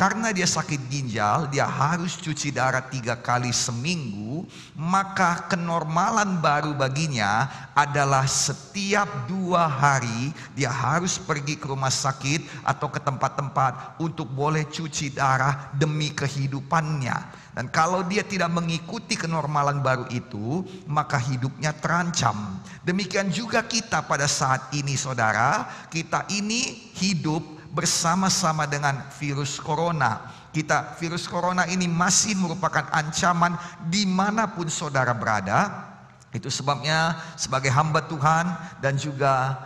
karena dia sakit ginjal, dia harus cuci darah 3 kali seminggu. Maka kenormalan baru baginya adalah setiap 2 hari dia harus pergi ke rumah sakit atau ke tempat-tempat untuk boleh cuci darah demi kehidupannya. Dan kalau dia tidak mengikuti kenormalan baru itu, maka hidupnya terancam. Demikian juga kita pada saat ini, saudara. Kita ini hidup bersama-sama dengan virus corona. Virus corona ini masih merupakan ancaman dimanapun saudara berada. Itu sebabnya sebagai hamba Tuhan dan juga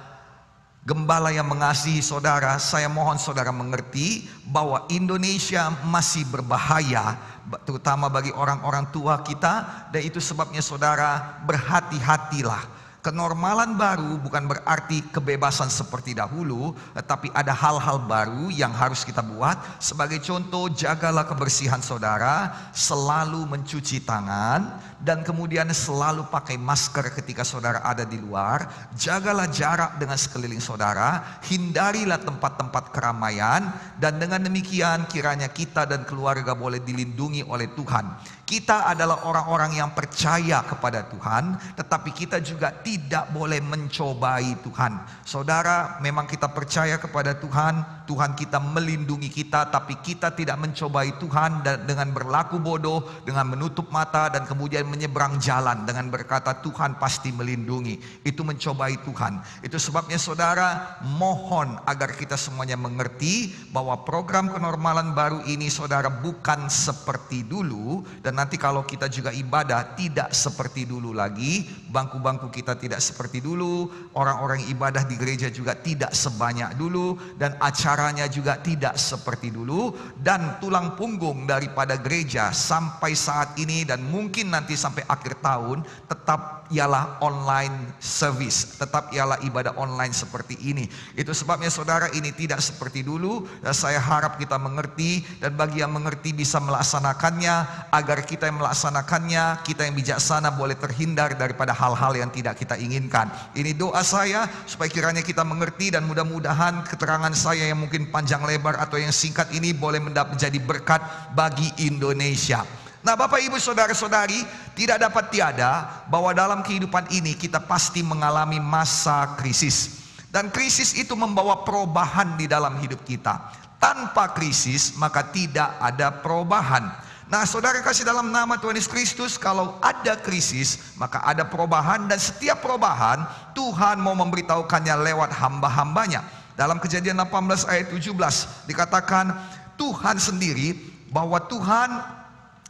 gembala yang mengasihi saudara, saya mohon saudara mengerti bahwa Indonesia masih berbahaya, terutama bagi orang-orang tua kita. Dan itu sebabnya saudara berhati-hatilah. Kenormalan baru bukan berarti kebebasan seperti dahulu, tetapi ada hal-hal baru yang harus kita buat. Sebagai contoh, jagalah kebersihan saudara, selalu mencuci tangan, dan kemudian selalu pakai masker ketika saudara ada di luar. Jagalah jarak dengan sekeliling saudara, hindarilah tempat-tempat keramaian, dan dengan demikian kiranya kita dan keluarga boleh dilindungi oleh Tuhan. Kita adalah orang-orang yang percaya kepada Tuhan, tetapi kita juga tidak boleh mencobai Tuhan. Saudara, memang kita percaya kepada Tuhan, Tuhan kita melindungi kita, tapi kita tidak mencobai Tuhan dengan berlaku bodoh, dengan menutup mata dan kemudian menyeberang jalan dengan berkata Tuhan pasti melindungi. Itu mencobai Tuhan. Itu sebabnya saudara, mohon agar kita semuanya mengerti bahwa program kenormalan baru ini saudara bukan seperti dulu. Dan nanti kalau kita juga ibadah tidak seperti dulu lagi, bangku-bangku kita tidak seperti dulu, orang-orang ibadah di gereja juga tidak sebanyak dulu, dan acaranya juga tidak seperti dulu. Dan tulang punggung daripada gereja sampai saat ini dan mungkin nanti sampai akhir tahun tetap ialah online service, tetap ialah ibadah online seperti ini. Itu sebabnya saudara, ini tidak seperti dulu, dan saya harap kita mengerti, dan bagi yang mengerti bisa melaksanakannya, agar kita yang melaksanakannya, kita yang bijaksana boleh terhindar daripada hal-hal yang tidak kita inginkan. Ini doa saya supaya kiranya kita mengerti, dan mudah-mudahan keterangan saya yang mungkin panjang lebar atau yang singkat ini boleh menjadi berkat bagi Indonesia. Nah, Bapak Ibu Saudara-saudari, tidak dapat tiada bahwa dalam kehidupan ini kita pasti mengalami masa krisis. Dan krisis itu membawa perubahan di dalam hidup kita. Tanpa krisis maka tidak ada perubahan. Nah, saudara kasih dalam nama Tuhan Yesus Kristus, kalau ada krisis maka ada perubahan, dan setiap perubahan Tuhan mau memberitahukannya lewat hamba-hambanya. Dalam Kejadian 18 ayat 17 dikatakan Tuhan sendiri bahwa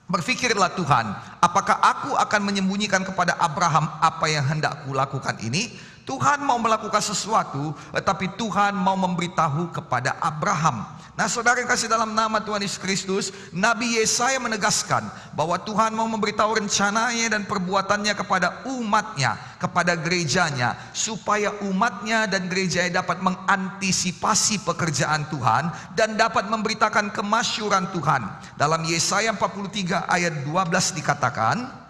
berfikirlah Tuhan, apakah aku akan menyembunyikan kepada Abraham apa yang hendak kulakukan ini? Tuhan mau melakukan sesuatu, tetapi Tuhan mau memberitahu kepada Abraham. Nah, saudara yang kasih dalam nama Tuhan Yesus Kristus, Nabi Yesaya menegaskan bahwa Tuhan mau memberitahu rencananya dan perbuatannya kepada umatnya, kepada gerejanya, supaya umatnya dan gerejanya dapat mengantisipasi pekerjaan Tuhan dan dapat memberitakan kemasyuran Tuhan. Dalam Yesaya 43 ayat 12 dikatakan,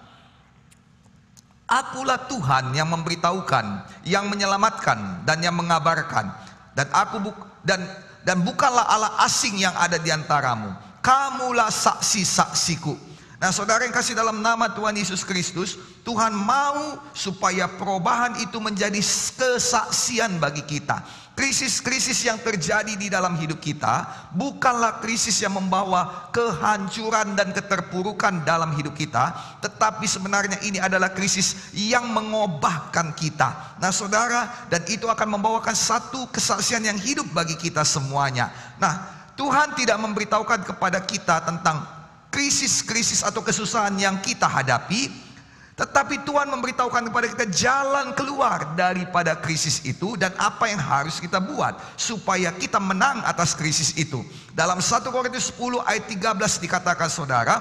Akulah Tuhan yang memberitahukan, yang menyelamatkan dan yang mengabarkan, dan bukanlah Allah asing yang ada di antaramu. Kamulah saksi-saksiku. Nah, saudara yang kasih dalam nama Tuhan Yesus Kristus, Tuhan mau supaya perubahan itu menjadi kesaksian bagi kita. Krisis-krisis yang terjadi di dalam hidup kita bukanlah krisis yang membawa kehancuran dan keterpurukan dalam hidup kita, tetapi sebenarnya ini adalah krisis yang mengubahkan kita. Nah, saudara, dan itu akan membawakan satu kesaksian yang hidup bagi kita semuanya. Nah, Tuhan tidak memberitahukan kepada kita tentang krisis-krisis atau kesusahan yang kita hadapi, tetapi Tuhan memberitahukan kepada kita jalan keluar daripada krisis itu dan apa yang harus kita buat supaya kita menang atas krisis itu. Dalam 1 Korintus 10 ayat 13 dikatakan, saudara,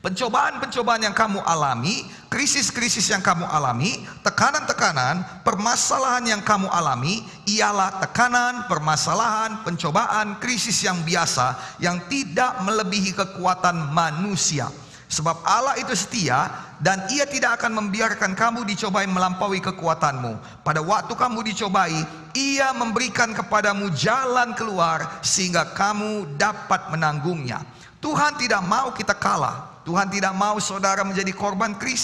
pencobaan-pencobaan yang kamu alami, krisis-krisis yang kamu alami, tekanan-tekanan, permasalahan yang kamu alami, ialah tekanan, permasalahan, pencobaan, krisis yang biasa yang tidak melebihi kekuatan manusia. Sebab Allah itu setia, Dan Ia tidak akan membiarkan kamu dicobai melampaui kekuatanmu. Pada waktu kamu dicobai, Ia memberikan kepadamu jalan keluar sehingga kamu dapat menanggungnya. Tuhan tidak mau kita kalah. Tuhan tidak mau saudara menjadi korban krisis.